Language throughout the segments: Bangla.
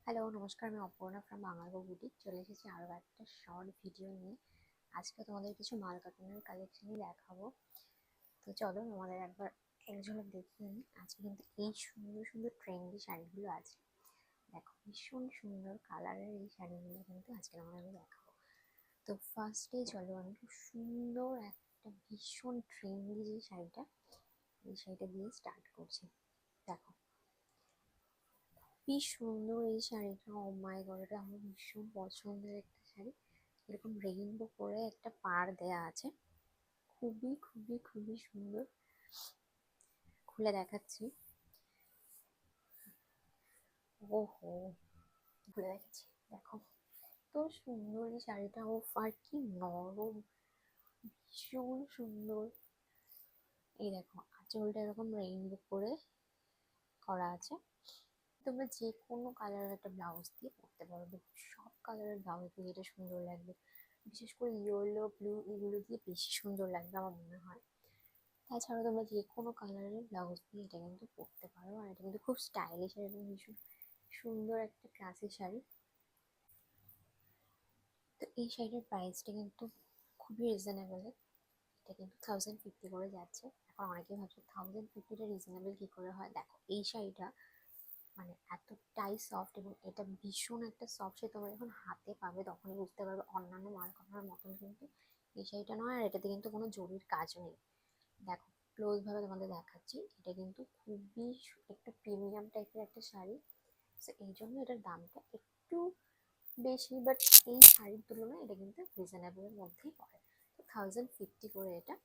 হ্যালো, নমস্কার। আমি অপর্ণা ফ্রম বাঙালগো বুটিক চলে এসেছি আরও একটা শর্ট ভিডিও নিয়ে। আজকে তোমাদের কিছু মাল কাটানোর কালেকশনই দেখাবো। তো চলো আমাদের একবার এক ঝলক দেখিয়ে নিই। আজকে কিন্তু এই সুন্দর সুন্দর ট্রেন্ডি শাড়িগুলো আছে। দেখো, ভীষণ সুন্দর কালারের এই শাড়িগুলো কিন্তু আজকে আমাদের দেখাবো। তো ফার্স্টে চলো আমি খুব সুন্দর একটা ভীষণ ট্রেন্ডি যে শাড়িটা, এই শাড়িটা দিয়ে স্টার্ট করছি। দেখো, কি সুন্দর এই শাড়িটা! ও মাই গড, এটা আমার ভীষণ পছন্দের একটা শাড়ি। এরকম রেইনবো করে একটা পাড় দেয়া আছে, খুবই খুবই খুবই সুন্দর। খুলে দেখাচ্ছি। ওহো, খুলে দেখাচ্ছি। দেখো, তো সুন্দর এই শাড়িটা। ও আর কি নরম, ভীষণ সুন্দর। এই দেখো, আঁচলটা এরকম রেইনবো করে করা আছে। তোমরা যে কোনো কালারের একটা ব্লাউজ দিয়ে পরতে পারো। সব কালারের ব্লাউজ দিয়ে এটা সুন্দর লাগবে। বিশেষ করে ইয়েলো, ব্লু এগুলো দিয়ে বেশি সুন্দর লাগবে আমার মনে হয়। তাছাড়া তোমরা যে কোনো কালারের ব্লাউজ দিয়ে এটা কিন্তু পরতে পারো। আর এটা কিন্তু খুব স্টাইলিশ আর এবং ভীষণ সুন্দর একটা ক্লাসি শাড়ি। তো এই শাড়িটার প্রাইসটা কিন্তু খুবই রিজনেবল। এটা কিন্তু 1050 করে যাচ্ছে। এখন অনেকেই ভাবছে 1050টা রিজনেবল কী করে হয়। দেখো, এই শাড়িটা মানে এতটাই সফট এবং এটা ভীষণ একটা সফট। সে তোমরা যখন হাতে পাবে তখনই বুঝতে পারবে অন্যান্য মাল কাপড়ের মতন কিন্তু এই শাড়িটা নয়। আর এটাতে কিন্তু কোনো জরির কাজ নেই। দেখো, ক্লোজ ভাবে তোমাদের দেখাচ্ছি। এটা কিন্তু খুবই একটু প্রিমিয়াম টাইপের একটা শাড়ি। তো এই জন্য এটার দামটা একটু বেশি, বাট এই শাড়ির তুলনায় এটা কিন্তু রিজনেবলের মধ্যেই পড়ে। তো 1050 করে এটা।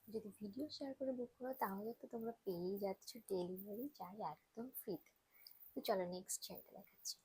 যদি ভিডিও শেয়ার করে বুক করো তাহলে তো তোমরা পেয়েই যাচ্ছ ডেলিভারি চার্জ একদম ফ্রিতে। তো চলো নেক্সট শাড়িটা দেখাচ্ছি।